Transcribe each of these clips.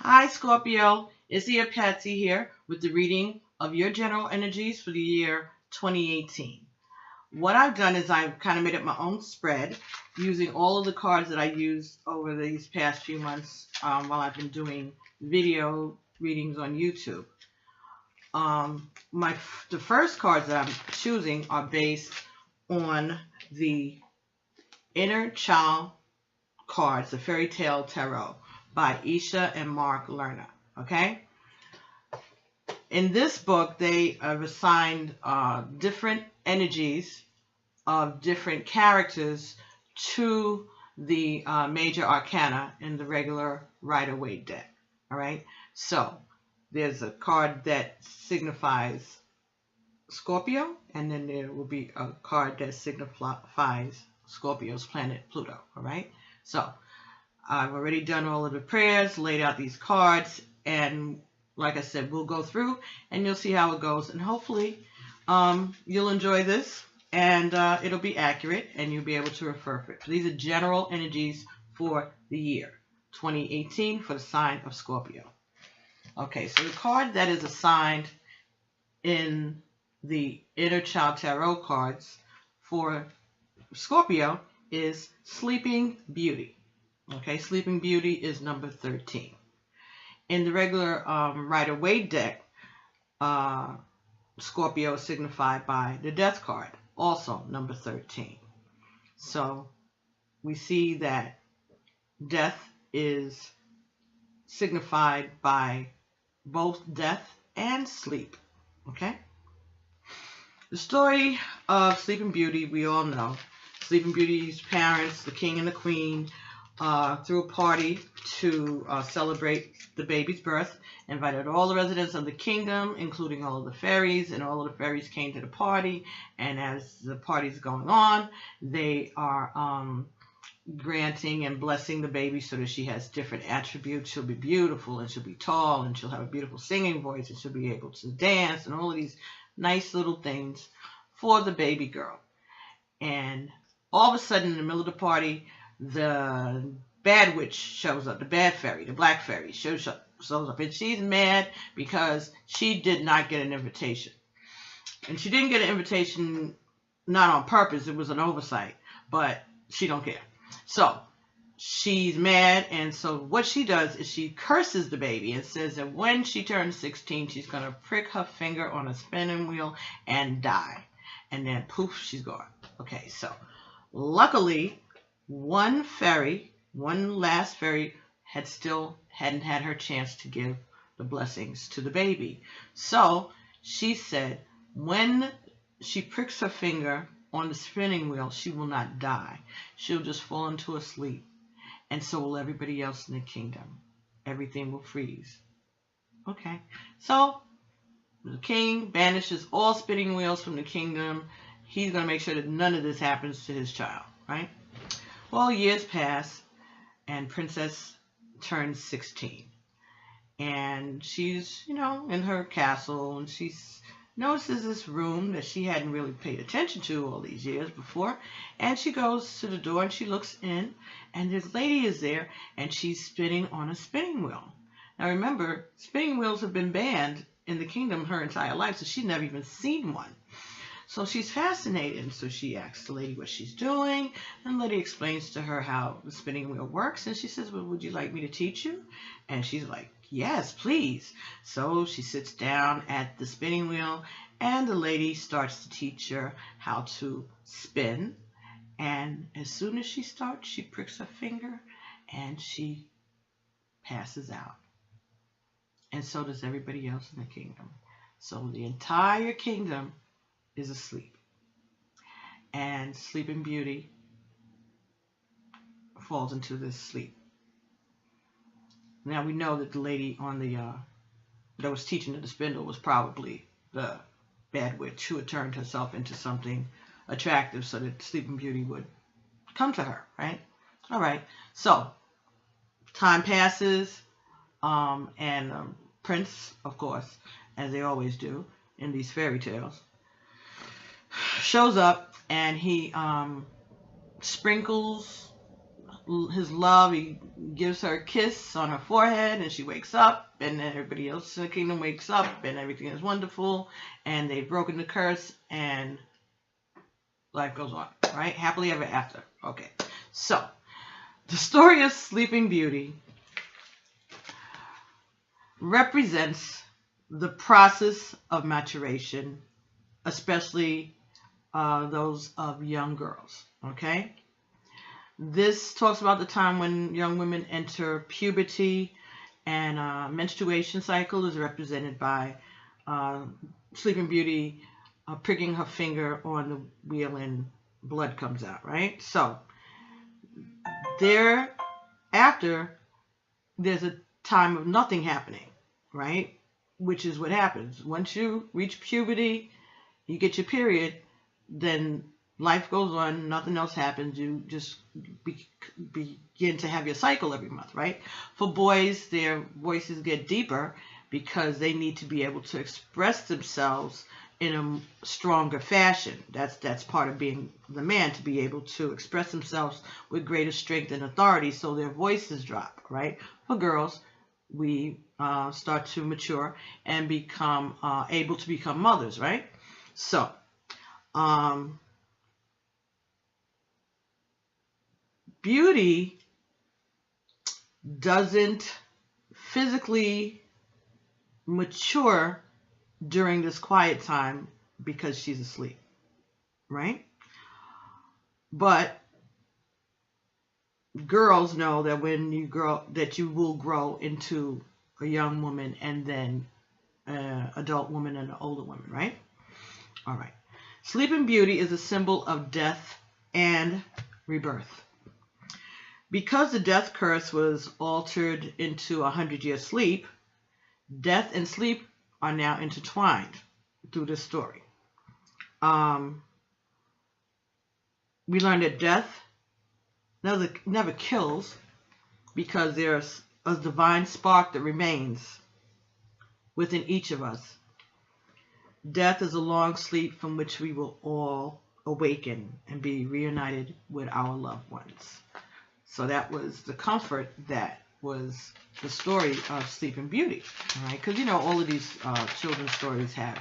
Hi Scorpio, it's your Patsy here with the reading of your general energies for the year 2018. What I've done is I've kind of made up my own spread using all of the cards that I used over these past few months while I've been doing video readings on YouTube. The first cards that I'm choosing are based on the Inner Child cards, the Fairy Tale Tarot by Isha and Mark Lerner. Okay? In this book, they have assigned different energies of different characters to the major arcana in the regular Rider-Waite deck. All right? So, there's a card that signifies Scorpio, and then there will be a card that signifies Scorpio's planet Pluto. All right? So, I've already done all of the prayers, laid out these cards, and like I said, we'll go through and you'll see how it goes. And hopefully you'll enjoy this and it'll be accurate and you'll be able to refer to it. These are general energies for the year 2018 for the sign of Scorpio. Okay, so the card that is assigned in the Inner Child Tarot cards for Scorpio is Sleeping Beauty. Okay, Sleeping Beauty is number 13. In the regular Rider-Waite deck, Scorpio is signified by the Death card, also number 13. So we see that death is signified by both death and sleep. Okay? The story of Sleeping Beauty, we all know. Sleeping Beauty's parents, the king and the queen, threw a party to celebrate the baby's birth, invited all the residents of the kingdom, including all of the fairies, and all of the fairies came to the party. And as the party's going on, they are granting and blessing the baby so that she has different attributes. She'll be beautiful, and she'll be tall, and she'll have a beautiful singing voice, and she'll be able to dance, and all of these nice little things for the baby girl. And all of a sudden, in the middle of the party, the bad witch shows up, the bad fairy, the black fairy shows up, and she's mad because she did not get an invitation. And she didn't get an invitation not on purpose, it was an oversight, but she don't care. So she's mad, and so what she does is she curses the baby and says that when she turns 16, she's going to prick her finger on a spinning wheel and die. And then poof, she's gone. Okay, so luckily, one last fairy hadn't had her chance to give the blessings to the baby. So she said when she pricks her finger on the spinning wheel, she will not die. She'll just fall into a sleep. And so will everybody else in the kingdom. Everything will freeze. Okay. So the king banishes all spinning wheels from the kingdom. He's going to make sure that none of this happens to his child, right? Well, years pass, and Princess turns 16. And she's, in her castle, and she notices this room that she hadn't really paid attention to all these years before. And she goes to the door, and she looks in, and this lady is there, and she's spinning on a spinning wheel. Now, remember, spinning wheels have been banned in the kingdom her entire life, so she's never even seen one. So she's fascinated, and so she asks the lady what she's doing, and the lady explains to her how the spinning wheel works, and she says, well, would you like me to teach you? And she's like, yes, please. So she sits down at the spinning wheel, and the lady starts to teach her how to spin, and as soon as she starts, she pricks her finger, and she passes out. And so does everybody else in the kingdom. So the entire kingdom is asleep. And Sleeping Beauty falls into this sleep. Now we know that the lady on the that was teaching her the spindle was probably the bad witch who had turned herself into something attractive so that Sleeping Beauty would come to her, right? All right. So time passes, and Prince, of course, as they always do in these fairy tales, shows up, and he sprinkles his love. He gives her a kiss on her forehead, and she wakes up, and then everybody else in the kingdom wakes up, and everything is wonderful, and they've broken the curse, and life goes on, right? Happily ever after. Okay, so the story of Sleeping Beauty represents the process of maturation, especially those of young girls, okay? This talks about the time when young women enter puberty, and menstruation cycle is represented by Sleeping Beauty pricking her finger on the wheel and blood comes out, right? So thereafter, there's a time of nothing happening, right? Which is what happens. Once you reach puberty, you get your period, then life goes on, nothing else happens. You just begin to have your cycle every month, right? For boys, their voices get deeper because they need to be able to express themselves in a stronger fashion. That's part of being the man, to be able to express themselves with greater strength and authority, so their voices drop, right? For girls, we start to mature and become able to become mothers, right? So, Beauty doesn't physically mature during this quiet time because she's asleep, right? But girls know that when you grow, that you will grow into a young woman, and then an adult woman and an older woman, right? All right. Sleeping Beauty is a symbol of death and rebirth. Because the death curse was altered into 100-year sleep, death and sleep are now intertwined through this story. We learn that death never kills, because there's a divine spark that remains within each of us. Death is a long sleep from which we will all awaken and be reunited with our loved ones. So that was the comfort that was the story of Sleeping Beauty, all right? Because, you know, all of these children's stories have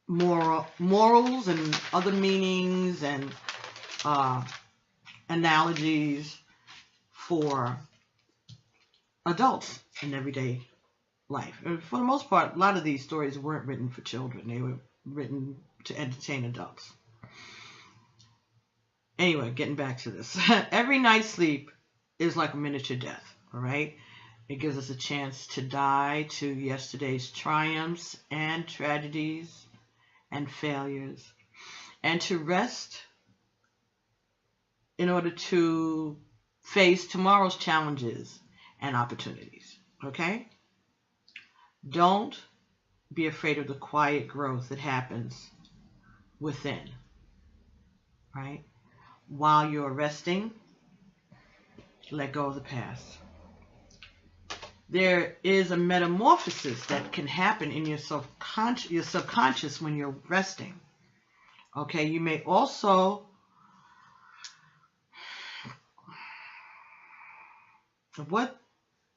morals and other meanings and analogies for adults in everyday life. And for the most part, a lot of these stories weren't written for children. They were written to entertain adults. Anyway, getting back to this. Every night's sleep is like a miniature death, all right? It gives us a chance to die to yesterday's triumphs and tragedies and failures, and to rest in order to face tomorrow's challenges and opportunities, okay? Don't be afraid of the quiet growth that happens within, right? While you're resting, let go of the past. There is a metamorphosis that can happen in your subconscious when you're resting. Okay, you may also what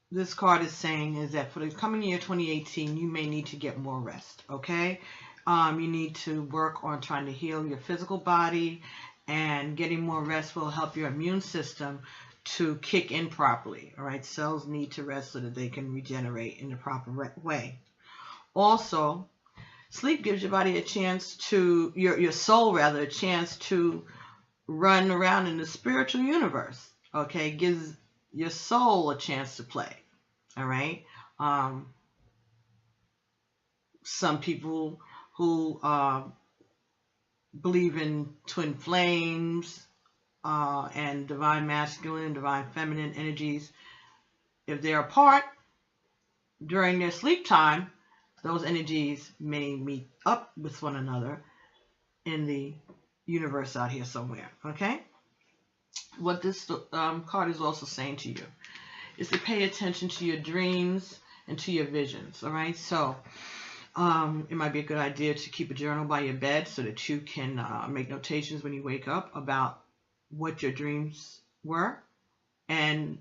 this card is saying is that for the coming year 2018, you may need to get more rest. Okay, you need to work on trying to heal your physical body, and getting more rest will help your immune system to kick in properly. All right, cells need to rest so that they can regenerate in the proper way. Also, sleep gives your body a chance to, your soul rather, a chance to run around in the spiritual universe. Okay, gives your soul a chance to play. All right. Some people who believe in twin flames and divine masculine and divine feminine energies, if they're apart during their sleep time, those energies may meet up with one another in the universe out here somewhere. Okay? What this card is also saying to you is to pay attention to your dreams and to your visions. All right? So it might be a good idea to keep a journal by your bed so that you can make notations when you wake up about what your dreams were, and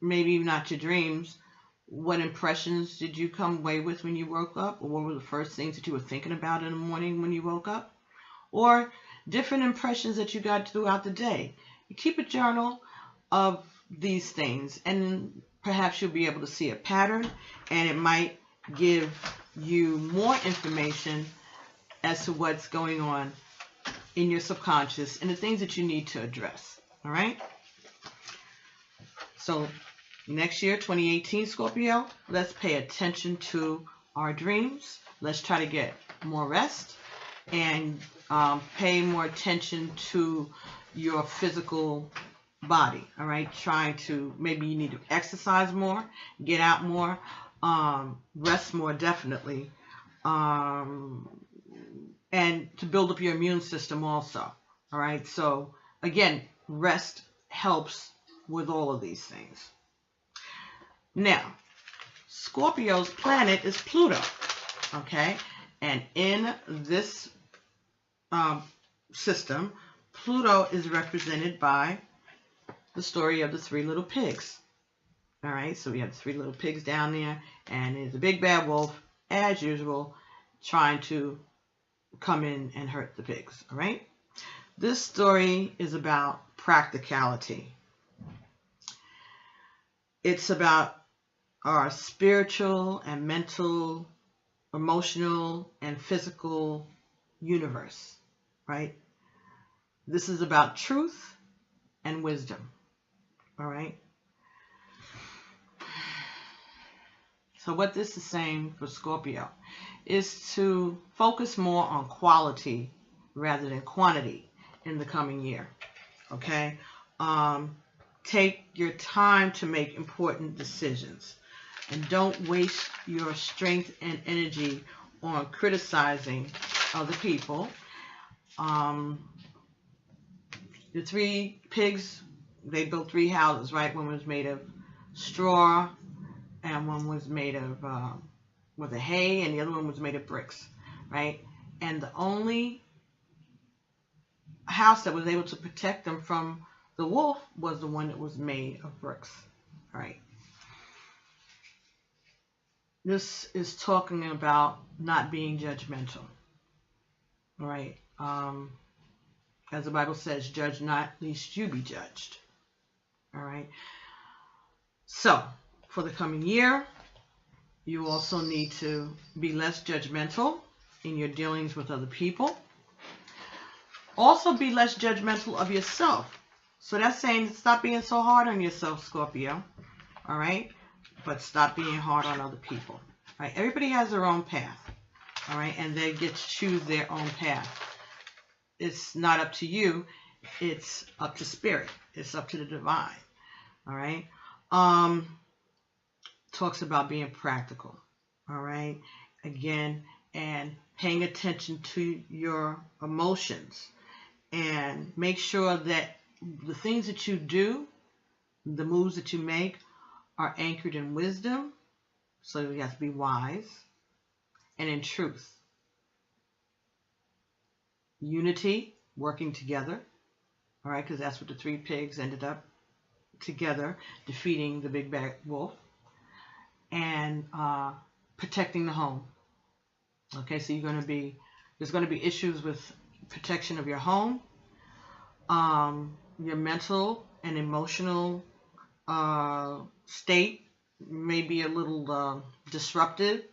maybe not your dreams. What impressions did you come away with when you woke up? Or what were the first things that you were thinking about in the morning when you woke up? Or different impressions that you got throughout the day. You keep a journal of these things, and perhaps you'll be able to see a pattern, and it might give you more information as to what's going on in your subconscious and the things that you need to address. All right? So next year, 2018, Scorpio, let's pay attention to our dreams. Let's try to get more rest and pay more attention to your physical body. All right? Trying to, maybe you need to exercise more, get out more, rest more, definitely. And to build up your immune system also. All right? So again, rest helps with all of these things. Now, Scorpio's planet is Pluto, okay? And in this system, Pluto is represented by the story of the three little pigs. All right, so we have the three little pigs down there, and there's a big bad wolf, as usual, trying to come in and hurt the pigs, all right? This story is about practicality. It's about our spiritual and mental, emotional, and physical universe, right? This is about truth and wisdom, all right? So what this is saying for Scorpio is to focus more on quality rather than quantity in the coming year, okay? Take your time to make important decisions, and don't waste your strength and energy on criticizing other people. The three pigs, they built three houses, right? One was made of straw, and one was made of with a hay, and the other one was made of bricks, right? And the only house that was able to protect them from the wolf was the one that was made of bricks, right? This is talking about not being judgmental, right? As the Bible says, judge not, lest you be judged, all right? So, for the coming year, you also need to be less judgmental in your dealings with other people. Also, be less judgmental of yourself. So that's saying stop being so hard on yourself, Scorpio, all right? But stop being hard on other people, all right? Everybody has their own path, all right? And they get to choose their own path. It's not up to you. It's up to spirit. It's up to the divine, all right? Talks about being practical, all right? Again, and paying attention to your emotions, and make sure that the things that you do, the moves that you make, are anchored in wisdom. So you have to be wise, and in truth. Unity, working together, all right, because that's what the three pigs ended up together, defeating the big bad wolf, and protecting the home. Okay, so there's going to be issues with protection of your home, your mental and emotional state may be a little disrupted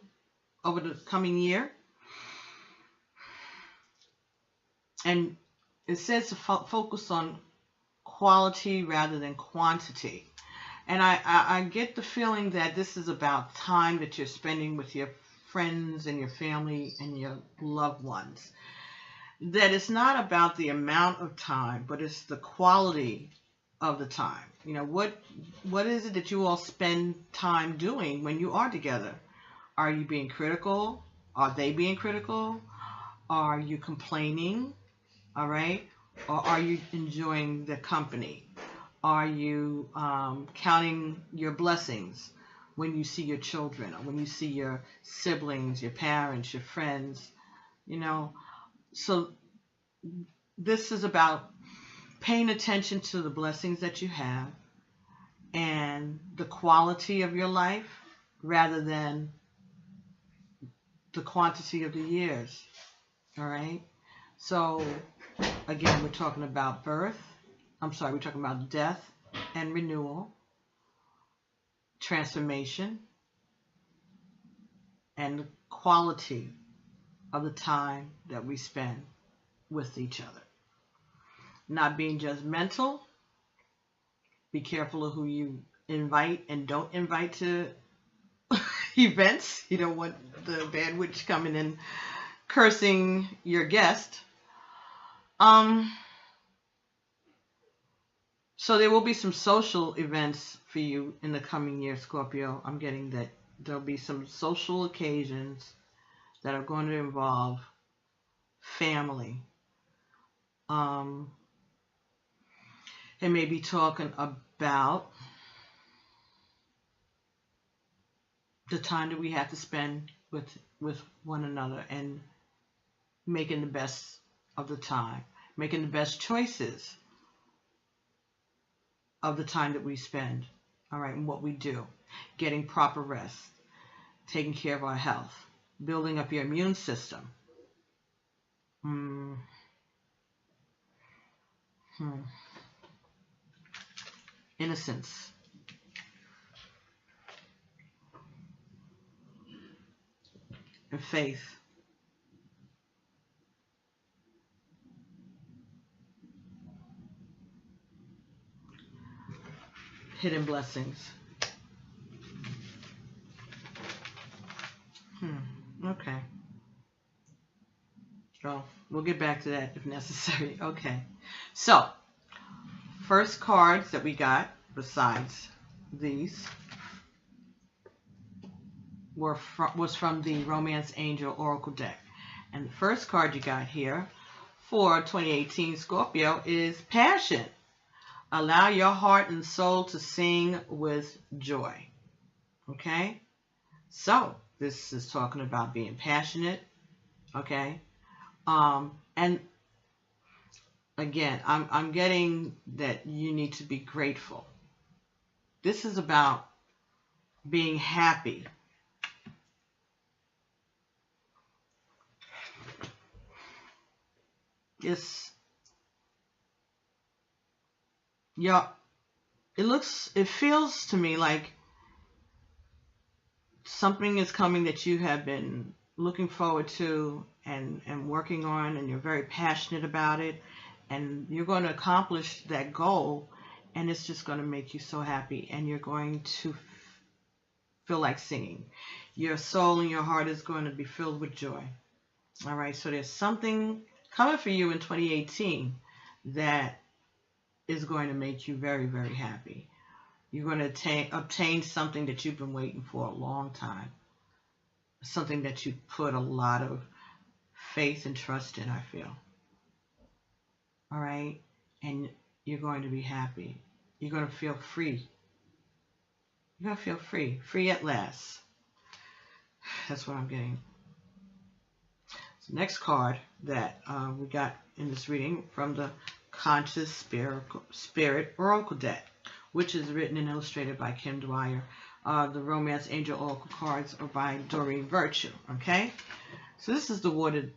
over the coming year. And it says to focus on quality rather than quantity. And I get the feeling that this is about time that you're spending with your friends and your family and your loved ones. That it's not about the amount of time, but it's the quality of the time. You know, what is it that you all spend time doing when you are together? Are you being critical? Are they being critical? Are you complaining? All right? Or are you enjoying the company? Are you counting your blessings when you see your children, or when you see your siblings, your parents, your friends? You know, so this is about paying attention to the blessings that you have and the quality of your life rather than the quantity of the years. All right. So again, we're talking about we're talking about death and renewal, transformation, and the quality of the time that we spend with each other. Not being judgmental. Be careful of who you invite and don't invite to events. You don't want the bad witch coming in cursing your guest. So there will be some social events for you in the coming year, Scorpio. I'm getting that there'll be some social occasions that are going to involve family. It may be talking about the time that we have to spend with one another and making the best of the time, making the best choices of the time that we spend, all right, and what we do, getting proper rest, taking care of our health, building up your immune system. Innocence. And faith. Hidden blessings. Okay. So we'll get back to that if necessary. Okay. So, first cards that we got, besides these, was from the Romance Angel Oracle deck. And the first card you got here for 2018 Scorpio is Passion. Allow your heart and soul to sing with joy. Okay? So, this is talking about being passionate. Okay? And again, I'm getting that you need to be grateful. This is about being happy. It feels to me like something is coming that you have been looking forward to and working on, and you're very passionate about it, and you're going to accomplish that goal, and it's just going to make you so happy, and you're going to feel like singing. Your soul and your heart is going to be filled with joy. All right, so there's something coming for you in 2018 that is going to make you very, very happy. You're going to obtain something that you've been waiting for a long time. Something that you put a lot of faith and trust in, I feel. All right? And you're going to be happy. You're going to feel free. You're going to feel free. Free at last. That's what I'm getting. So next card that we got in this reading from the Conscious Spirit Oracle deck, which is written and illustrated by Kim Dwyer. The Romance Angel Oracle cards are by Doreen Virtue. Okay, so this is the water.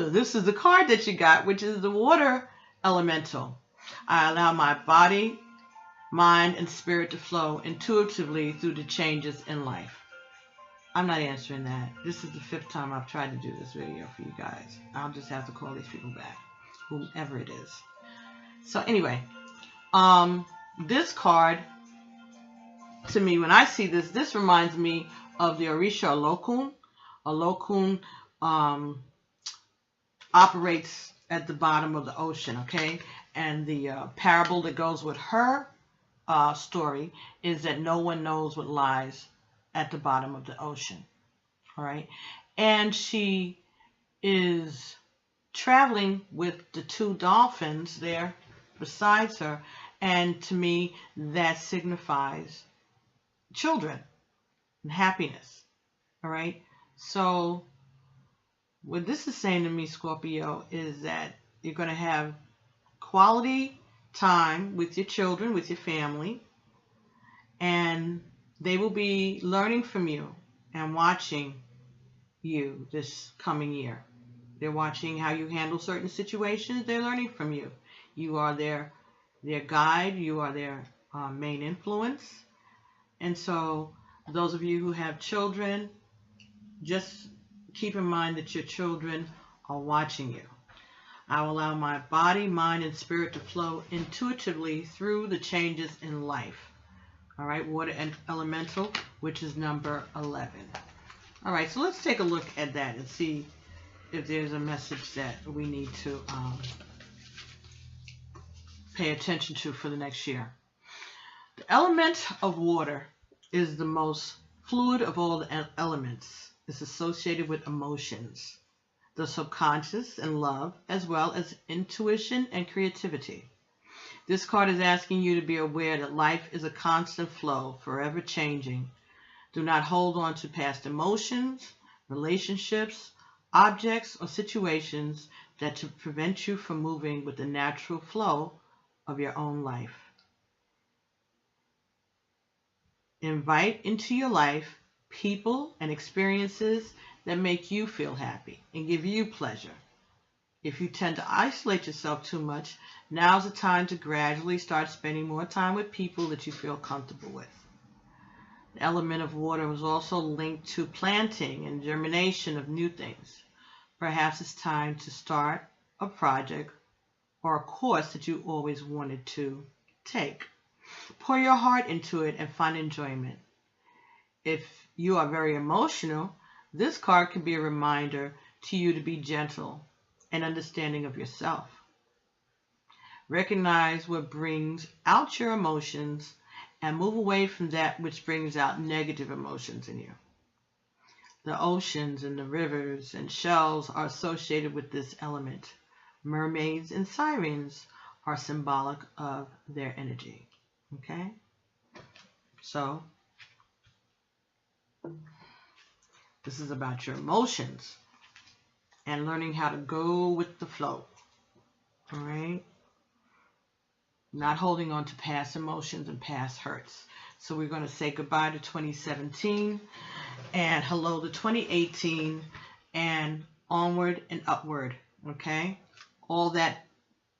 This is the card that you got, which is the Water Elemental. I allow my body, mind, and spirit to flow intuitively through the changes in life. I'm not answering that. This is the 5th time I've tried to do this video for you guys. I'll just have to call these people back, whomever it is. So anyway, this card, to me, when I see this, this reminds me of the Orisha Olokun. Olokun operates at the bottom of the ocean, okay? And the parable that goes with her story is that no one knows what lies at the bottom of the ocean, all right? And she is traveling with the 2 dolphins there besides her, and to me that signifies children and happiness. All right, so what this is saying to me, Scorpio, is that you're going to have quality time with your children, with your family, and they will be learning from you and watching you this coming year. They're watching how you handle certain situations. They're learning from you. You are their guide. You are their main influence. And so those of you who have children, just keep in mind that your children are watching you. I will allow my body, mind, and spirit to flow intuitively through the changes in life. All right, water and elemental, which is number 11. All right, so let's take a look at that and see if there's a message that we need to pay attention to for the next year. The element of water is the most fluid of all the elements. It's associated with emotions, the subconscious, and love, as well as intuition and creativity. This card is asking you to be aware that life is a constant flow, forever changing. Do not hold on to past emotions, relationships, objects, or situations that to prevent you from moving with the natural flow of your own life. Invite into your life people and experiences that make you feel happy and give you pleasure. If you tend to isolate yourself too much, now's the time to gradually start spending more time with people that you feel comfortable with. The element of water was also linked to planting and germination of new things. Perhaps it's time to start a project or a course that you always wanted to take. Pour your heart into it and find enjoyment. If you are very emotional, this card can be a reminder to you to be gentle and understanding of yourself. Recognize what brings out your emotions and move away from that which brings out negative emotions in you. The oceans and the rivers and shells are associated with this element. Mermaids and sirens are symbolic of their energy. Okay? So, this is about your emotions and learning how to go with the flow. All right? Not holding on to past emotions and past hurts. So we're going to say goodbye to 2017 and hello to 2018 and onward and upward. Okay? All that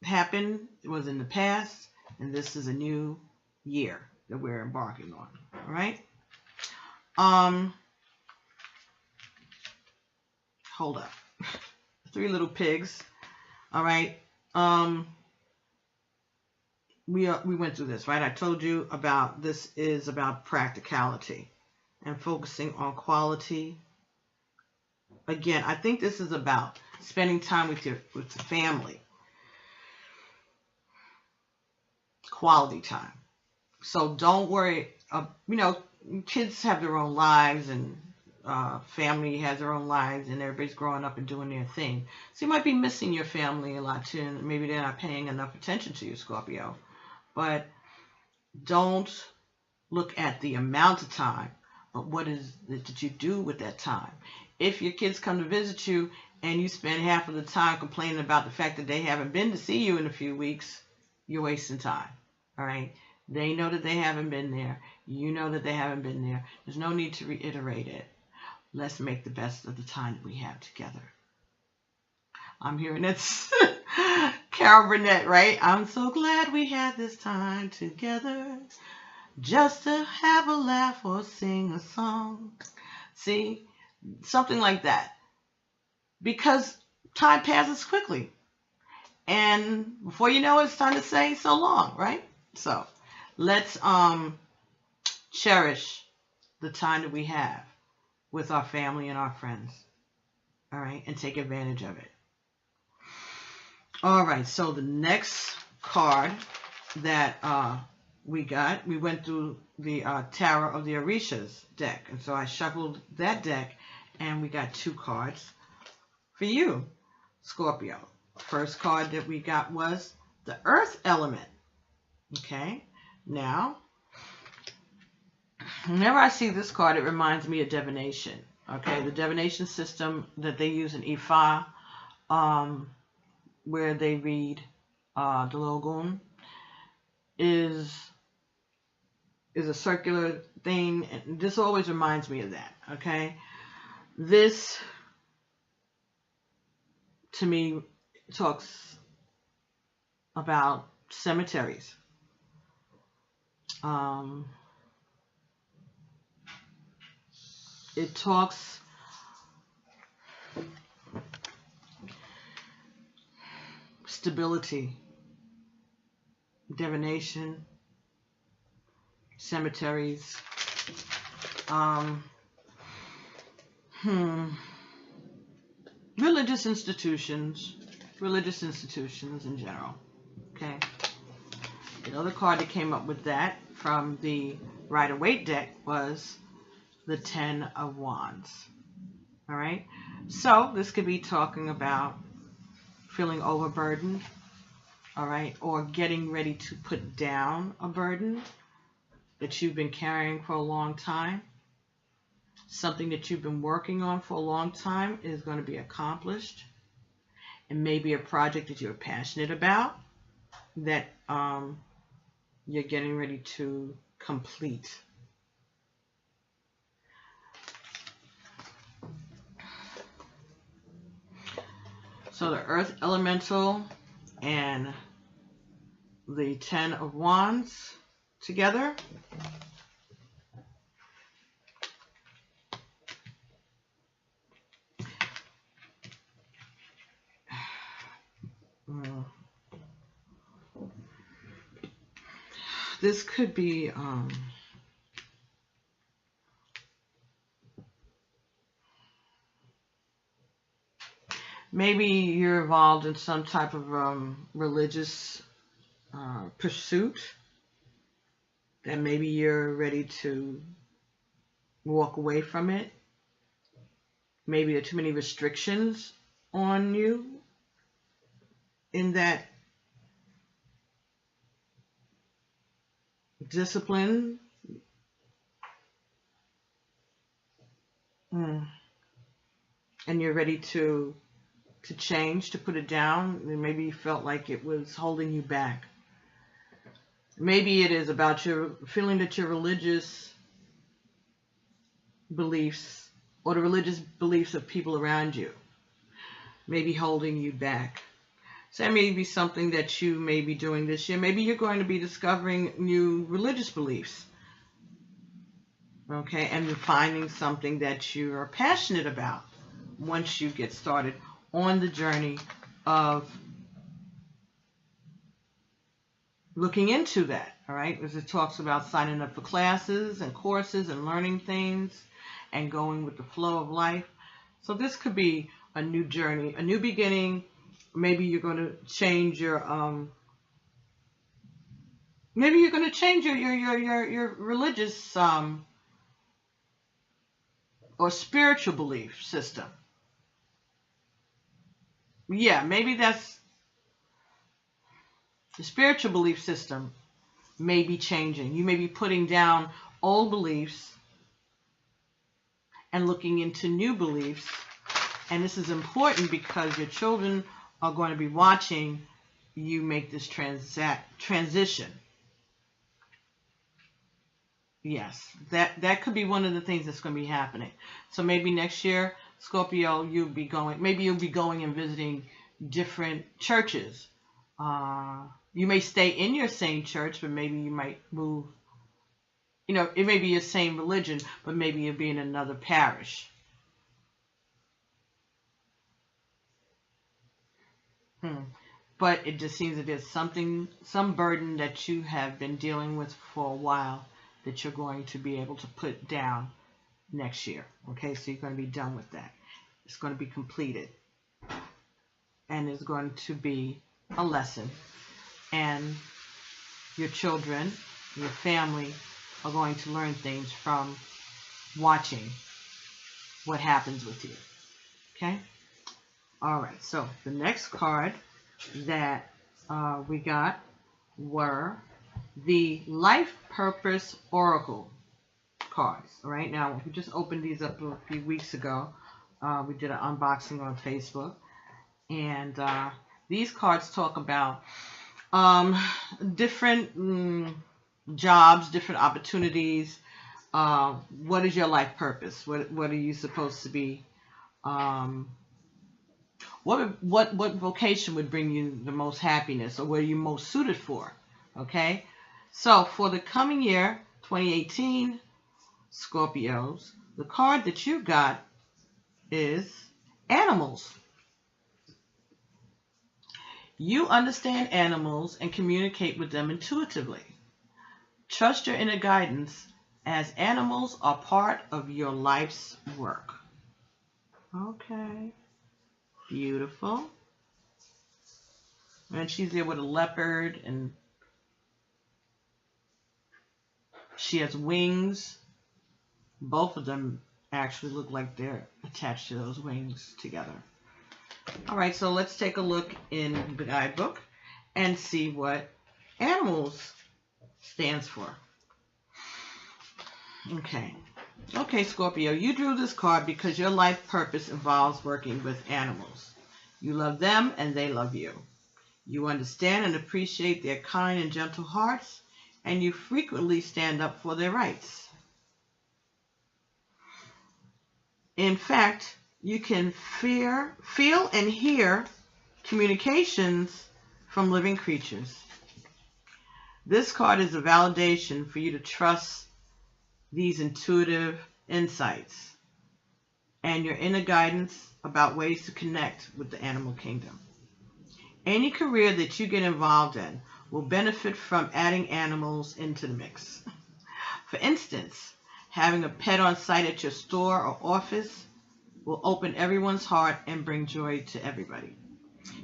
happened was in the past, and this is a new year that we're embarking on. All right? Hold up. 3 little pigs. All right? We went through this, right? I told you about this is about practicality and focusing on quality. Again, I think this is about spending time with the family. Quality time. So don't worry. Kids have their own lives and family has their own lives and everybody's growing up and doing their thing. So you might be missing your family a lot too, and maybe they're not paying enough attention to you, Scorpio. But don't look at the amount of time, but what is it that you do with that time? If your kids come to visit you and you spend half of the time complaining about the fact that they haven't been to see you in a few weeks, you're wasting time. All right? They know that they haven't been there. You know that they haven't been there. There's no need to reiterate it. Let's make the best of the time that we have together. I'm hearing it's Carol Burnett, right? I'm so glad we had this time together just to have a laugh or sing a song. See? Something like that. Because time passes quickly. And before you know it, it's time to say so long, right? So let's cherish the time that we have with our family and our friends. All right? And take advantage of it. All right, so the next card that we went through the Tarot of the Orishas deck. And so I shuffled that deck, and we got 2 cards for you, Scorpio. First card that we got was the Earth element. Okay, now, whenever I see this card, it reminds me of divination. Okay, the divination system that they use in Ifa, where they read the Logun, is a circular thing, and this always reminds me of that, okay? This, to me, talks about cemeteries. It talks stability, divination, cemeteries, religious institutions in general. Okay. The other card that came up with that from the Rider-Waite deck was the Ten of Wands. All right. So this could be talking about feeling overburdened, all right, or getting ready to put down a burden that you've been carrying for a long time. Something that you've been working on for a long time is going to be accomplished. And maybe a project that you're passionate about that you're getting ready to complete. So the Earth Elemental and the Ten of Wands together. This could be maybe you're involved in some type of religious pursuit that maybe you're ready to walk away from it. Maybe there are too many restrictions on you in that discipline. And you're ready to change, to put it down. And maybe you felt like it was holding you back. Maybe it is about your feeling that your religious beliefs or the religious beliefs of people around you may be holding you back. So that may be something that you may be doing this year. Maybe you're going to be discovering new religious beliefs. Okay, and you're finding something that you are passionate about once you get started on the journey of looking into that, all right? As it talks about signing up for classes and courses and learning things and going with the flow of life. So this could be a new journey, a new beginning. Maybe you're going to change your your religious or spiritual belief system. Yeah, maybe that's the spiritual belief system may be changing. You may be putting down old beliefs and looking into new beliefs. And this is important because your children are going to be watching you make this transition. Yes, that could be one of the things that's going to be happening. So maybe next year, Scorpio, you'll be going and visiting different churches. You may stay in your same church, but maybe you might move. You know, it may be your same religion, but maybe you'll be in another parish. But it just seems that there's some burden that you have been dealing with for a while that you're going to be able to put down next year. Okay, so you're going to be done with that. It's going to be completed. And there's going to be a lesson. And your children, your family are going to learn things from watching what happens with you. Okay? All right, so the next card that we got were the Life Purpose Oracle cards. All right, now we just opened these up a few weeks ago. We did an unboxing on Facebook, and these cards talk about Um, different jobs, different opportunities. What is your life purpose? What are you supposed to be? Um, what vocation would bring you the most happiness, or what are you most suited for? Okay, so for the coming year, 2018, Scorpios, the card that you got is animals. You understand animals and communicate with them intuitively. Trust your inner guidance, as animals are part of your life's work. Okay, beautiful. And she's there with a leopard, and she has wings. Both of them actually look like they're attached to those wings together. All right, so let's take a look in the guidebook and see what animals stands for. Okay, Scorpio, you drew this card because your life purpose involves working with animals. You love them and they love you. You understand and appreciate their kind and gentle hearts, and you frequently stand up for their rights. In fact, you can feel and hear communications from living creatures. This card is a validation for you to trust these intuitive insights and your inner guidance about ways to connect with the animal kingdom. Any career that you get involved in will benefit from adding animals into the mix. For instance, having a pet on site at your store or office will open everyone's heart and bring joy to everybody.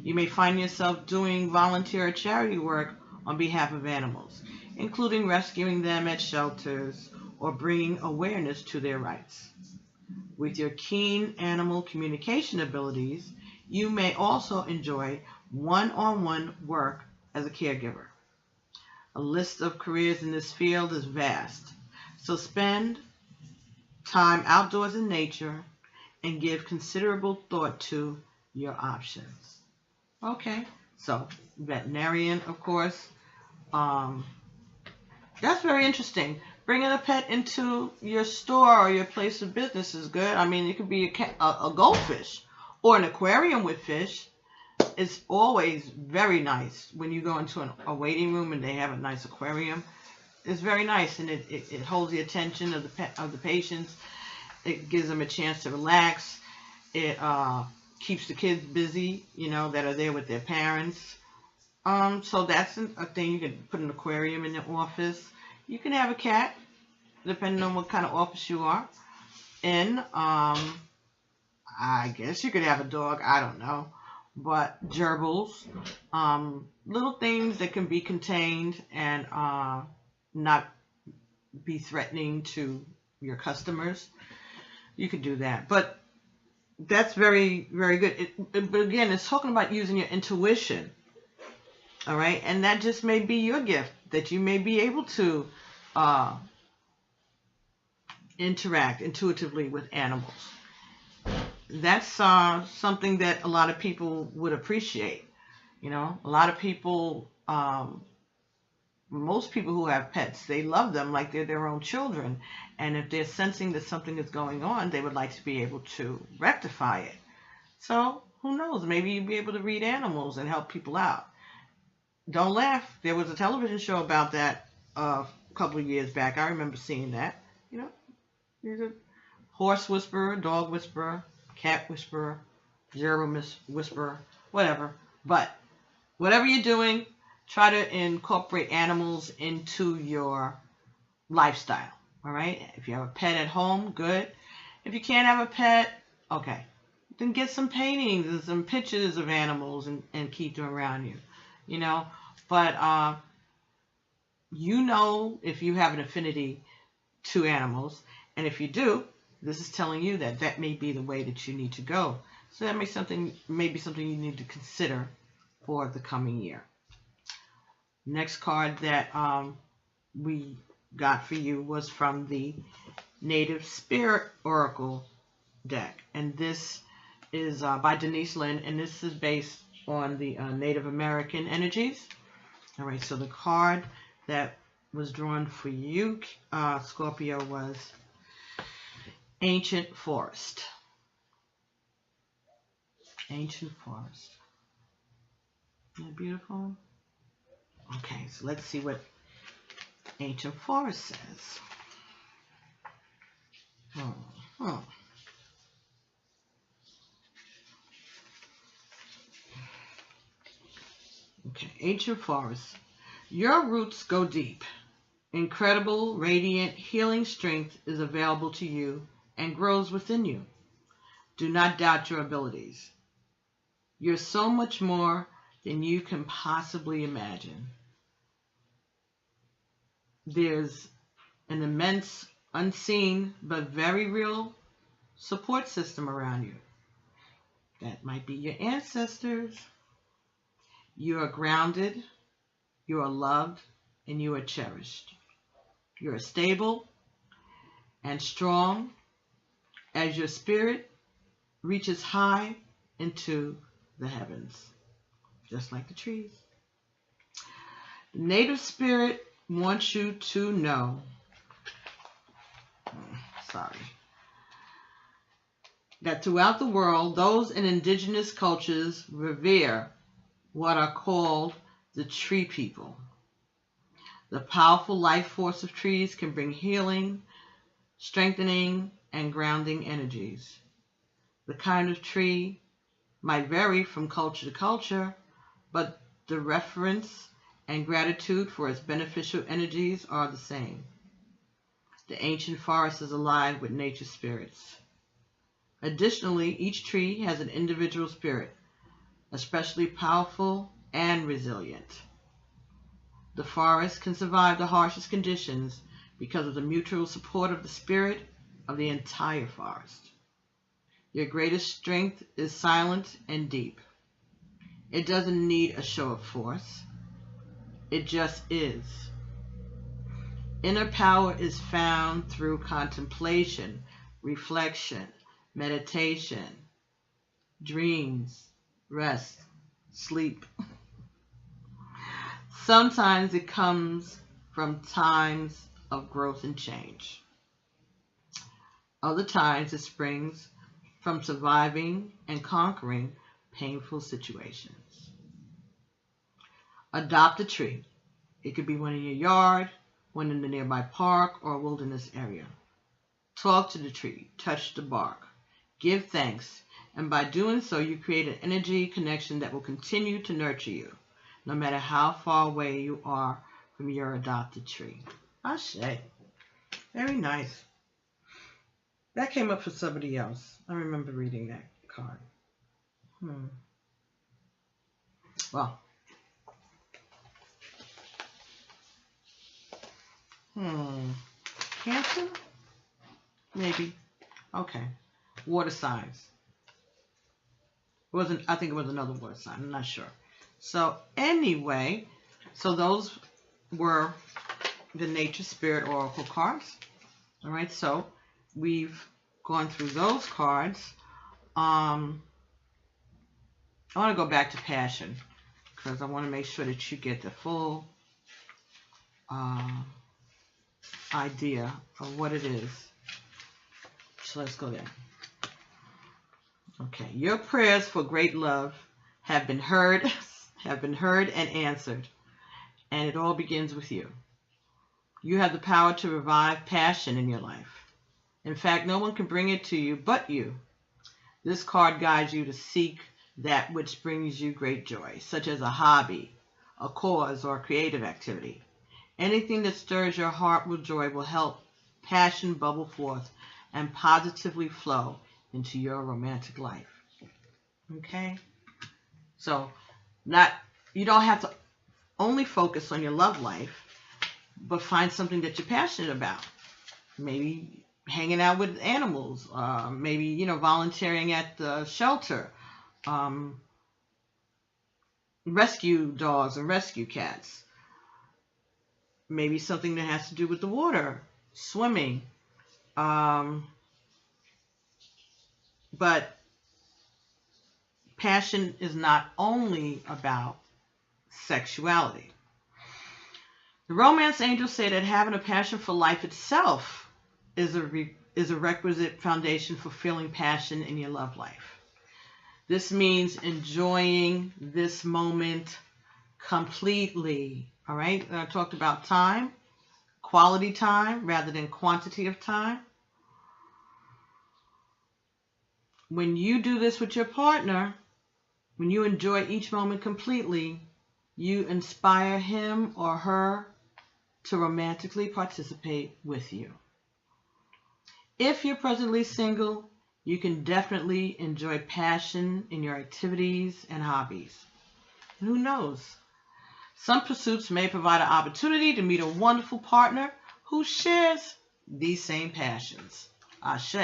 You may find yourself doing volunteer or charity work on behalf of animals, including rescuing them at shelters or bringing awareness to their rights. With your keen animal communication abilities, you may also enjoy one-on-one work as a caregiver. A list of careers in this field is vast, so spend time outdoors in nature and give considerable thought to your options. Okay, so veterinarian, of course. That's very interesting. Bringing a pet into your store or your place of business is good. I mean, it could be a goldfish or an aquarium with fish. It's always very nice when you go into a waiting room and they have a nice aquarium. It's very nice, and it holds the attention of the patients. It gives them a chance to relax. It keeps the kids busy, that are there with their parents. So that's a thing. You can put an aquarium in the office. You can have a cat, depending on what kind of office you are in. I guess you could have a dog. I don't know. But gerbils, little things that can be contained and not be threatening to your customers. You could do that. But that's very, very good. But again, it's talking about using your intuition. All right, and that just may be your gift, that you may be able to interact intuitively with animals. That's something that a lot of people would appreciate. A lot of people, most people who have pets, they love them like they're their own children. And if they're sensing that something is going on, they would like to be able to rectify it. So who knows? Maybe you'd be able to read animals and help people out. Don't laugh. There was a television show about that a couple of years back. I remember seeing that. There's a horse whisperer, dog whisperer, cat whisperer, gerbil whisperer, whatever. But whatever you're doing, try to incorporate animals into your lifestyle. All right? If you have a pet at home, good. If you can't have a pet, okay. Then get some paintings and some pictures of animals and keep them around you. But if you have an affinity to animals, and if you do, this is telling you that may be the way that you need to go. So that may be something you need to consider for the coming year. Next card that we got for you was from the Native Spirit Oracle deck, and this is by Denise Lynn, and this is based on the Native American energies. All right, so the card that was drawn for you, Scorpio, was Ancient Forest. Ancient Forest. Isn't that beautiful? Okay, so let's see what Ancient Forest says. Okay, Ancient Forest. Your roots go deep. Incredible, radiant, healing strength is available to you and grows within you. Do not doubt your abilities. You're so much more than you can possibly imagine. There's an immense, unseen, but very real support system around you. That might be your ancestors. You are grounded, you are loved, and you are cherished. You are stable and strong as your spirit reaches high into the heavens, just like the trees. The native spirit wants you to know, that throughout the world, those in indigenous cultures revere what are called the tree people. The powerful life force of trees can bring healing, strengthening, and grounding energies. The kind of tree might vary from culture to culture, but the reference and gratitude for its beneficial energies are the same. The ancient forest is alive with nature spirits. Additionally, each tree has an individual spirit, especially powerful and resilient. The forest can survive the harshest conditions because of the mutual support of the spirit of the entire forest. Your greatest strength is silent and deep. It doesn't need a show of force. It just is. Inner power is found through contemplation, reflection, meditation, dreams, rest, sleep. Sometimes it comes from times of growth and change. Other times it springs from surviving and conquering painful situations. Adopt a tree. It could be one in your yard, one in the nearby park, or a wilderness area. Talk to the tree, touch the bark, give thanks, and by doing so, you create an energy connection that will continue to nurture you, no matter how far away you are from your adopted tree. Ashe. Very nice. That came up for somebody else. I remember reading that card. Well. Cancer? Maybe. Okay. Water signs. I think it was another water sign. I'm not sure. So anyway, so those were the Nature Spirit Oracle cards. All right, so we've gone through those cards. I want to go back to Passion because I want to make sure that you get the full idea of what it is. So let's go there. Okay, your prayers for great love have been heard and answered, and it all begins with you. You have the power to revive passion in your life. In fact, no one can bring it to you but you. This card guides you to seek that which brings you great joy, such as a hobby, a cause, or a creative activity. Anything that stirs your heart with joy will help passion bubble forth and positively flow into your romantic life. Okay? So, you don't have to only focus on your love life, but find something that you're passionate about. Maybe hanging out with animals, maybe, volunteering at the shelter, rescue dogs and rescue cats. Maybe something that has to do with the water, swimming. But passion is not only about sexuality. The romance angels say that having a passion for life itself is a requisite foundation for feeling passion in your love life. This means enjoying this moment completely. All right. I talked about time, quality time rather than quantity of time. When you do this with your partner, when you enjoy each moment completely, you inspire him or her to romantically participate with you. If you're presently single, you can definitely enjoy passion in your activities and hobbies. And who knows? Some pursuits may provide an opportunity to meet a wonderful partner who shares these same passions. Ashe.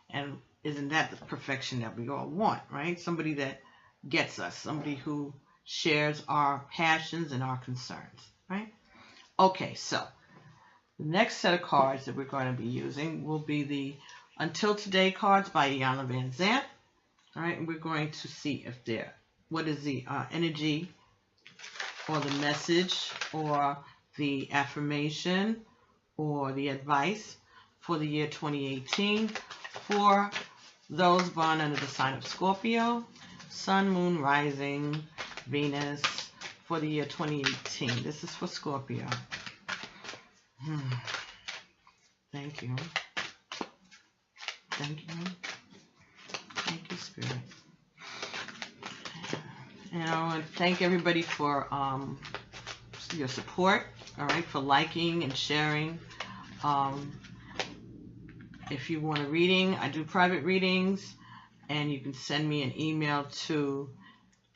And isn't that the perfection that we all want, right? Somebody that gets us, somebody who shares our passions and our concerns, right? Okay, so the next set of cards that we're going to be using will be the Until Today cards by Iyanla Vanzant. All right, and we're going to see if what is the energy or the message or the affirmation or the advice for the year 2018 for those born under the sign of Scorpio, Sun, Moon, Rising, Venus, for the year 2018. This is for Scorpio. Thank you. Thank you. Thank you, Spirit. And I want to thank everybody for your support, all right, for liking and sharing. If you want a reading, I do private readings, and you can send me an email to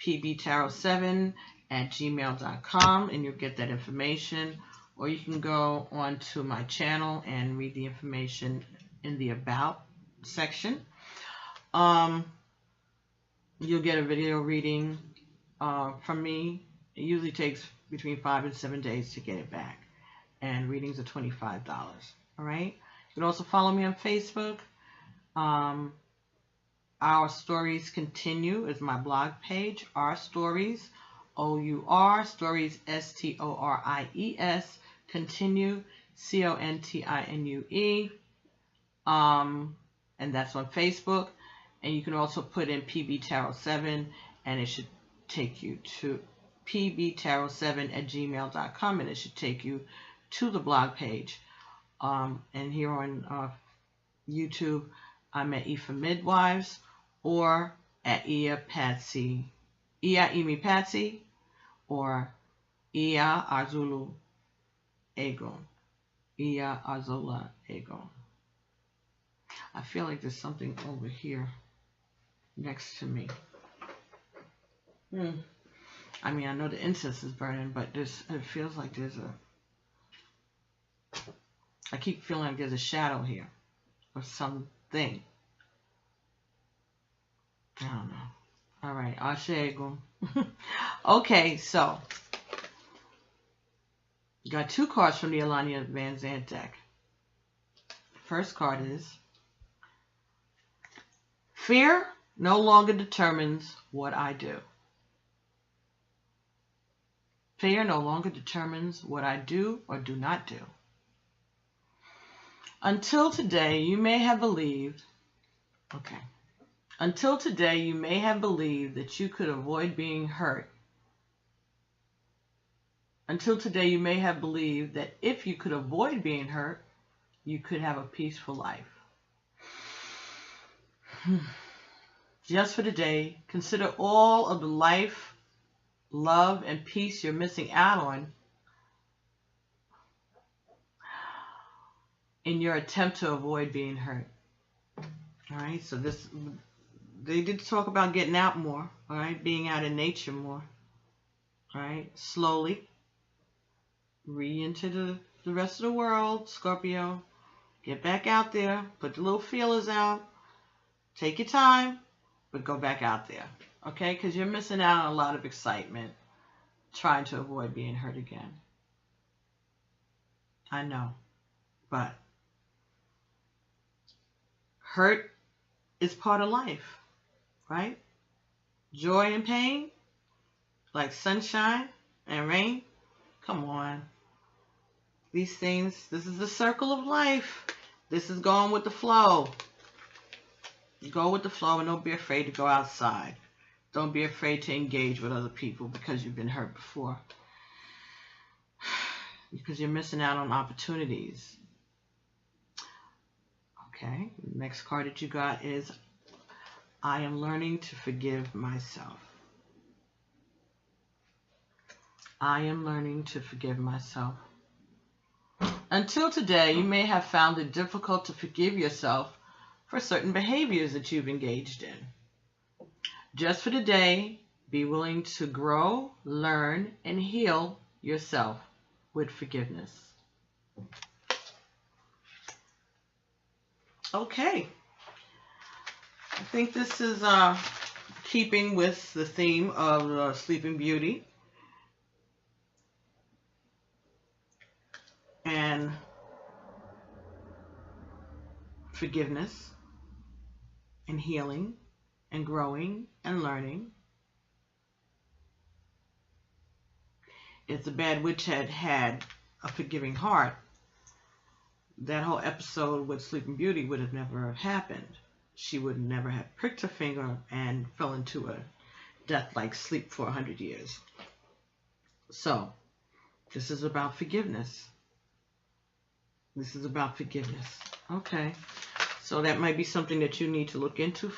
pbtarot7@gmail.com, and you'll get that information. Or you can go onto my channel and read the information in the About section. You'll get a video reading from me. It usually takes between 5 and 7 days to get it back. And readings are $25. All right? You can also follow me on Facebook. Our Stories Continue is my blog page. Our Stories, O-U-R, Stories, S-T-O-R-I-E-S, Continue, C-O-N-T-I-N-U-E. And that's on Facebook. And you can also put in PB Tarot 7, and it should take you to pbtarot7@gmail.com, and it should take you to the blog page. And here on YouTube, I'm at Ifa Midwives, or at Ia Imi Patsy, or Ia Azulu Ego. Ia Azula Ego. I feel like there's something over here next to me. I mean, I know the incense is burning, but it feels like I keep feeling like there's a shadow here or something. I don't know. All right, Ashego. Okay, so got 2 cards from the Iyanla Vanzant deck. First card is Fear no longer determines what I do. Fear no longer determines what I do or do not do. Until today, you may have believed, Until today, you may have believed that you could avoid being hurt. Until today, you may have believed that if you could avoid being hurt, you could have a peaceful life. Just for today, consider all of the life, love, and peace you're missing out on in your attempt to avoid being hurt. All right, so they did talk about getting out more, all right, being out in nature more, all right, slowly, re-into the rest of the world, Scorpio, get back out there, put the little feelers out, take your time, but go back out there, okay, because you're missing out on a lot of excitement trying to avoid being hurt again. I know, but hurt is part of life, right? Joy and pain, like sunshine and rain. Come on. These things, this is the circle of life. This is going with the flow. Go with the flow and don't be afraid to go outside. Don't be afraid to engage with other people because you've been hurt before. Because you're missing out on opportunities. Okay, next card that you got is I am learning to forgive myself. I am learning to forgive myself. Until today, you may have found it difficult to forgive yourself for certain behaviors that you've engaged in. Just for today, be willing to grow, learn, and heal yourself with forgiveness. Okay. I think this is keeping with the theme of Sleeping Beauty. And forgiveness and healing and growing and learning. If the bad witch had had a forgiving heart, that whole episode with Sleeping Beauty would have never happened. She would never have pricked her finger and fell into a death-like sleep for 100 years. So, this is about forgiveness. This is about forgiveness. Okay. So that might be something that you need to look into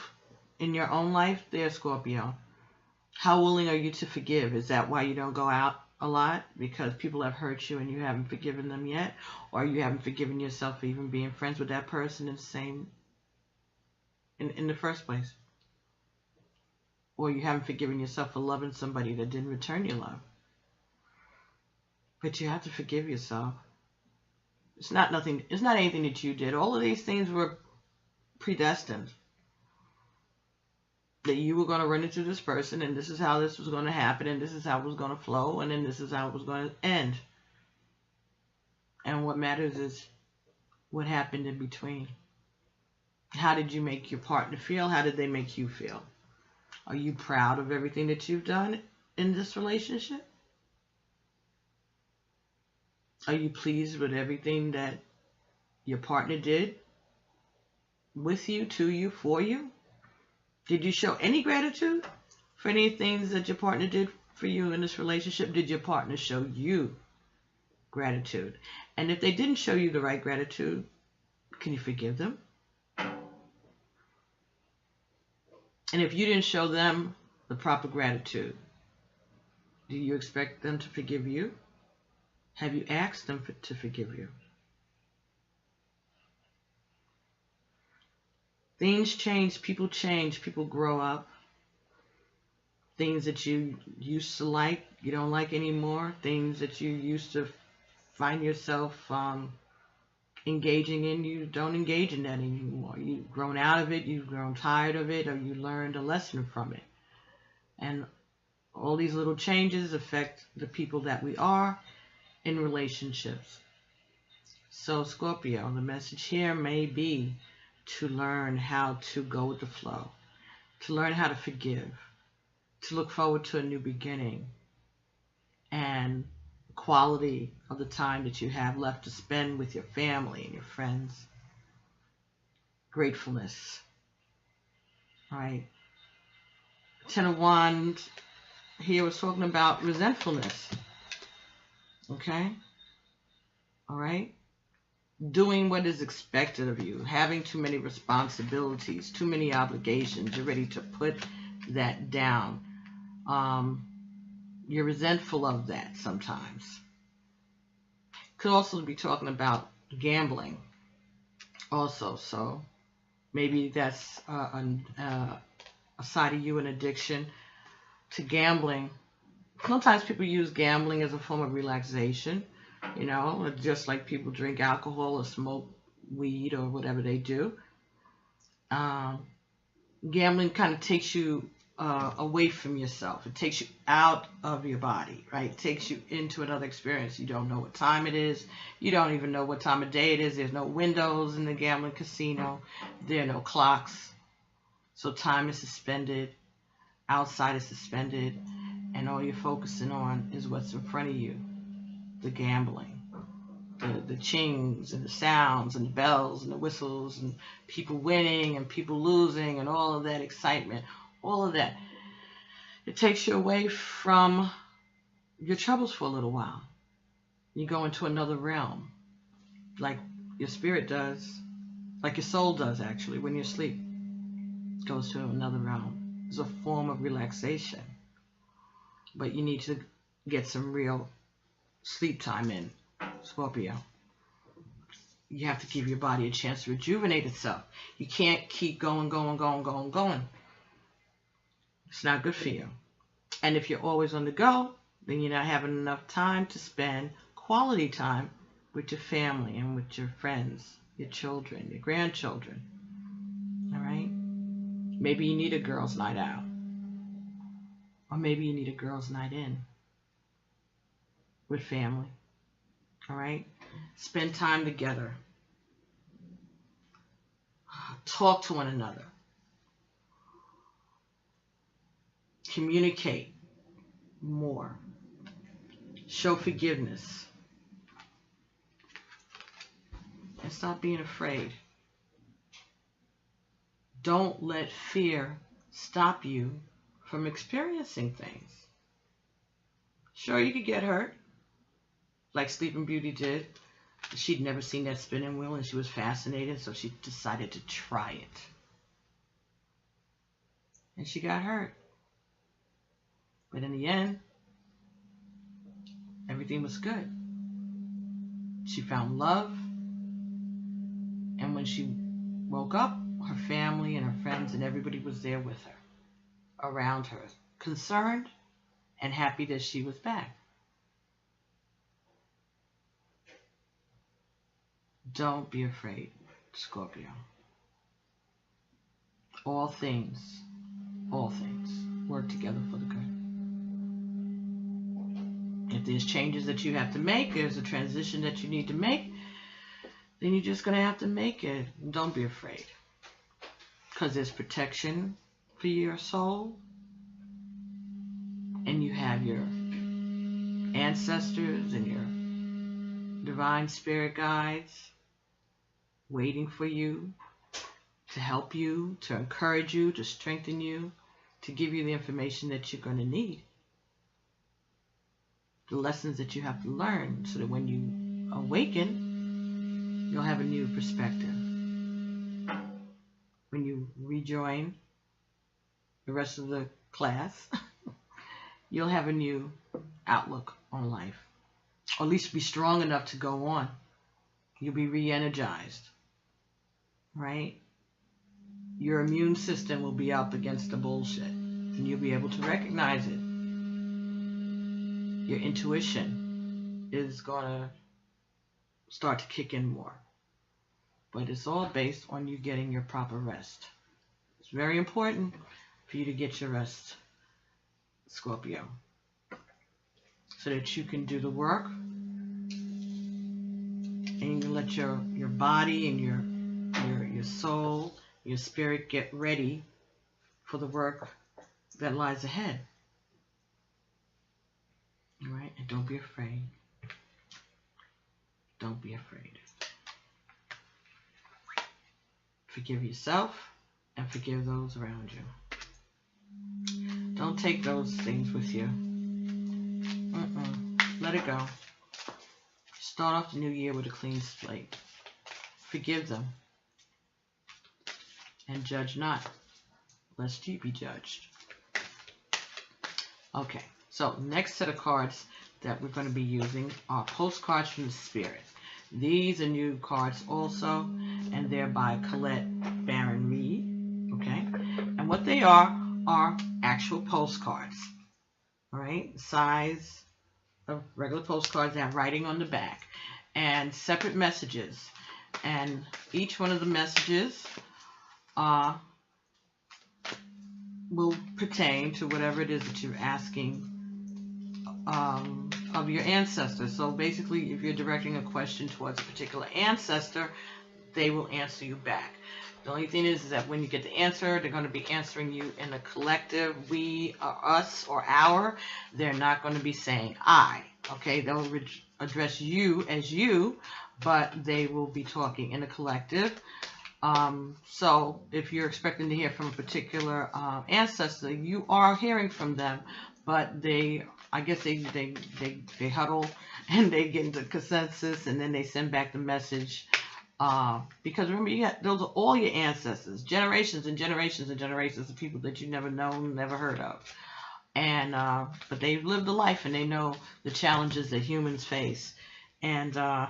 in your own life there, Scorpio. How willing are you to forgive? Is that why you don't go out a lot? Because people have hurt you and you haven't forgiven them yet? Or you haven't forgiven yourself for even being friends with that person in the first place? Or you haven't forgiven yourself for loving somebody that didn't return your love? But you have to forgive yourself. It's not anything that you did. All of these things were predestined. That you were going to run into this person, and this is how this was going to happen, and this is how it was going to flow, and then this is how it was going to end. And what matters is what happened in between. How did you make your partner feel? How did they make you feel? Are you proud of everything that you've done in this relationship? Are you pleased with everything that your partner did with you, to you, for you? Did you show any gratitude for any things that your partner did for you in this relationship? Did your partner show you gratitude? And if they didn't show you the right gratitude, can you forgive them? And if you didn't show them the proper gratitude, do you expect them to forgive you? Have you asked them to forgive you? Things change, people grow up. Things that you used to like, you don't like anymore. Things that you used to find yourself engaging in, you don't engage in that anymore. You've grown out of it, you've grown tired of it, or you learned a lesson from it. And all these little changes affect the people that we are in relationships. So Scorpio, the message here may be to learn how to go with the flow, to learn how to forgive, to look forward to a new beginning, and the quality of the time that you have left to spend with your family and your friends. Gratefulness. All right. Ten of Wands here was talking about resentfulness. Okay? All right? Doing what is expected of you, having too many responsibilities, too many obligations. You're ready to put that down. You're resentful of that sometimes. Could also be talking about gambling also. So maybe that's a side of you, an addiction to gambling. Sometimes people use gambling as a form of relaxation, you know, just like people drink alcohol or smoke weed or whatever they do. Gambling kind of takes you away from yourself. It takes you out of your body, right? It takes you into another experience. You don't know what time it is. You don't even know what time of day it is. There's no windows in the gambling casino. There are no clocks. So time is suspended. Outside is suspended. And all you're focusing on is what's in front of you, the gambling. the chings and the sounds and the bells and the whistles and people winning and people losing and all of that excitement, all of that. It takes you away from your troubles for a little while. You go into another realm, like your spirit does, like your soul does actually when you're asleep. It goes to another realm. It's a form of relaxation. But you need to get some real sleep time in, Scorpio. You have to give your body a chance to rejuvenate itself. You can't keep going. It's not good for you. And if you're always on the go, then you're not having enough time to spend quality time with your family and with your friends, your children, your grandchildren. All right? Maybe you need a girls' night out. Or maybe you need a girls' night in with family. All right? Spend time together. Talk to one another. Communicate more. Show forgiveness. And stop being afraid. Don't let fear stop you from experiencing things. Sure, you could get hurt, like Sleeping Beauty did. She'd never seen that spinning wheel and she was fascinated, so she decided to try it. And she got hurt. But in the end, everything was good. She found love. And when she woke up, her family and her friends and everybody was there with her, around her, concerned and happy that she was back. Don't be afraid, Scorpio. All things work together for the good. If there's changes that you have to make, there's a transition that you need to make, then you're just going to have to make it. Don't be afraid. Because there's protection for your soul. And you have your ancestors and your divine spirit guides waiting for you, to help you, to encourage you, to strengthen you, to give you the information that you're going to need. The lessons that you have to learn so that when you awaken, you'll have a new perspective. When you rejoin the rest of the class, you'll have a new outlook on life. Or at least be strong enough to go on. You'll be re-energized. Right? Your immune system will be up against the bullshit. And you'll be able to recognize it. Your intuition is going to start to kick in more. But it's all based on you getting your proper rest. It's very important for you to get your rest, Scorpio, so that you can do the work and you can let your body and your soul, your spirit get ready for the work that lies ahead. All right? And don't be afraid. Don't be afraid. Forgive yourself and forgive those around you. Don't take those things with you. Let it go. Start off the new year with a clean slate. Forgive them. And judge not, lest ye be judged. Okay, so next set of cards that we're going to be using are postcards from the spirit. These are new cards also, and they're by Colette Baron Reed. Okay, and what they are actual postcards. All right, size of regular postcards that have writing on the back and separate messages, and each one of the messages will pertain to whatever it is that you're asking of your ancestors. So basically, if you're directing a question towards a particular ancestor, they will answer you back. The only thing is that when you get the answer, they're going to be answering you in a collective, we, or us, or our. They're not going to be saying I. Okay, they'll address you as you, but they will be talking in a collective. So if you're expecting to hear from a particular ancestor, you are hearing from them, but I guess they huddle and they get into consensus, and then they send back the message. Because remember, those are all your ancestors, generations and generations and generations of people that you never known, never heard of. And but they've lived a life and they know the challenges that humans face. And no,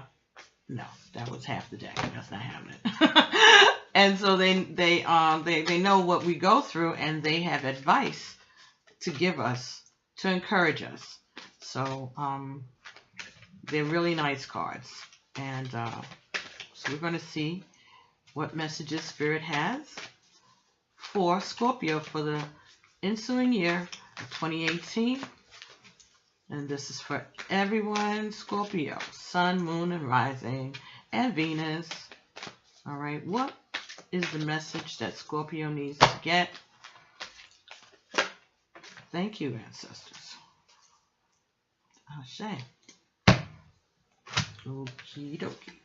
that was half the day. That's not happening. And so they know what we go through, and they have advice to give us, to encourage us. So they're really nice cards. And so we're going to see what messages Spirit has for Scorpio for the ensuing year of 2018. And this is for everyone, Scorpio, Sun, Moon, and Rising, and Venus. All right, what is the message that Scorpio needs to get? Thank you, ancestors. Ashe. Okie dokie.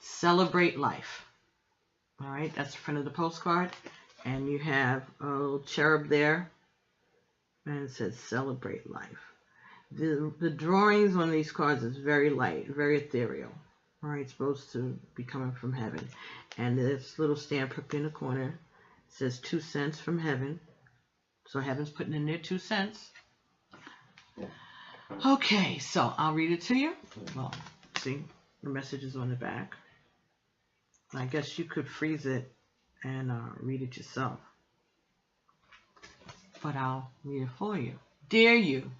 Celebrate life. All right, that's the front of the postcard. And you have a little cherub there. And it says celebrate life. The drawings on these cards is very light, very ethereal. All right, it's supposed to be coming from heaven. And this little stamp up in the corner says 2 cents from heaven. So heaven's putting in their 2 cents. Okay, so I'll read it to you. Well, see, the message is on the back. I guess you could freeze it and read it yourself. But I'll read it for you. Dear you,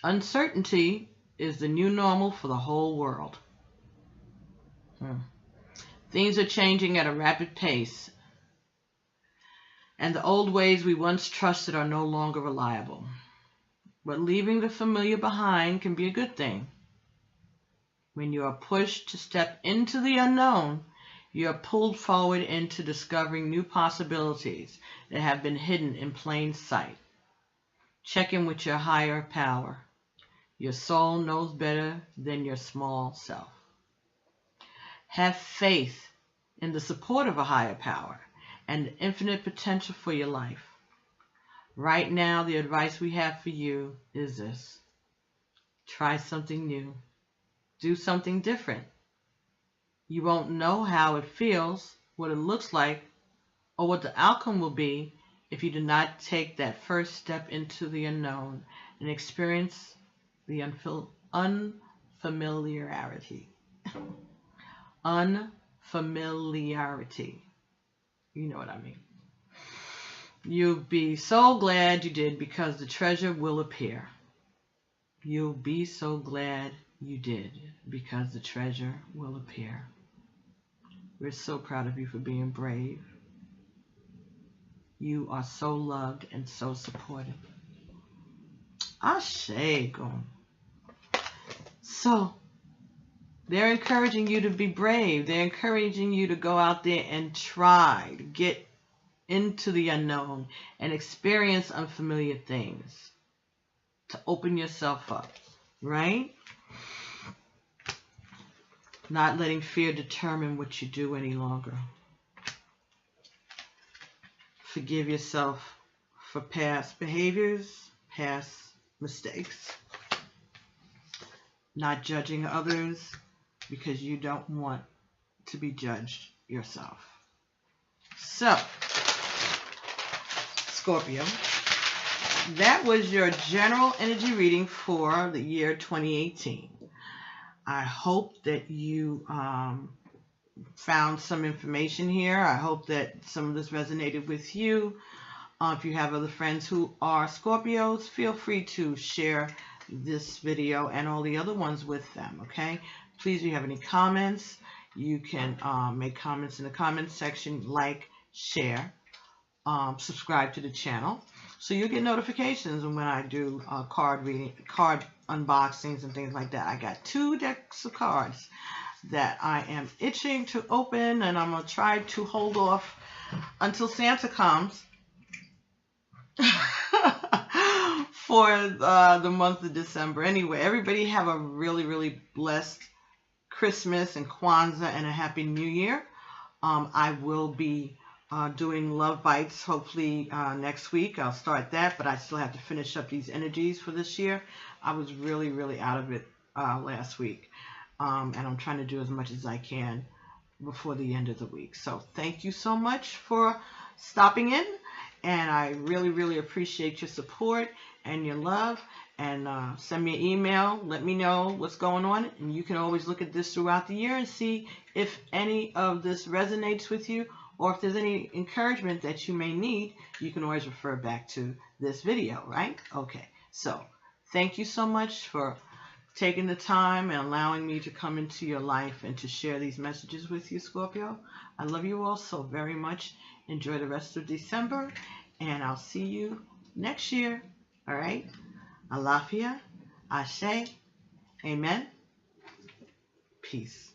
uncertainty is the new normal for the whole world. Things are changing at a rapid pace, and the old ways we once trusted are no longer reliable. But leaving the familiar behind can be a good thing. When you are pushed to step into the unknown, you are pulled forward into discovering new possibilities that have been hidden in plain sight. Check in with your higher power. Your soul knows better than your small self. Have faith in the support of a higher power and the infinite potential for your life. Right now, the advice we have for you is this. Try something new. Do something different. You won't know how it feels, what it looks like, or what the outcome will be if you do not take that first step into the unknown and experience the unfamiliarity. Unfamiliarity. You know what I mean. You'll be so glad you did because the treasure will appear. You'll be so glad you did because the treasure will appear. We're so proud of you for being brave. You are so loved and so supported. Ashe. So, they're encouraging you to be brave. They're encouraging you to go out there and try to get into the unknown and experience unfamiliar things. To open yourself up, right? Not letting fear determine what you do any longer. Forgive yourself for past behaviors, past mistakes. Not judging others because you don't want to be judged yourself. So, Scorpio, that was your general energy reading for the year 2018. I hope that you found some information here. I hope that some of this resonated with you. If you have other friends who are Scorpios, feel free to share this video and all the other ones with them, okay? Please, if you have any comments, you can make comments in the comments section, like, share, subscribe to the channel. So you'll get notifications when I do card reading, card unboxings and things like that. I got 2 decks of cards that I am itching to open, and I'm going to try to hold off until Santa comes. for the month of December. Anyway, everybody have a really, really blessed Christmas and Kwanzaa and a Happy New Year. I will be doing Love Bites hopefully next week. I'll start that, but I still have to finish up these energies for this year. I was really, really out of it last week. And I'm trying to do as much as I can before the end of the week. So thank you so much for stopping in. And I really, really appreciate your support and your love. And send me an email. Let me know what's going on. And you can always look at this throughout the year and see if any of this resonates with you, or if there's any encouragement that you may need. You can always refer back to this video, right? Okay. So thank you so much for taking the time and allowing me to come into your life and to share these messages with you, Scorpio. I love you all so very much. Enjoy the rest of December, and I'll see you next year. All right? Alafia, Ashe, Amen. Peace.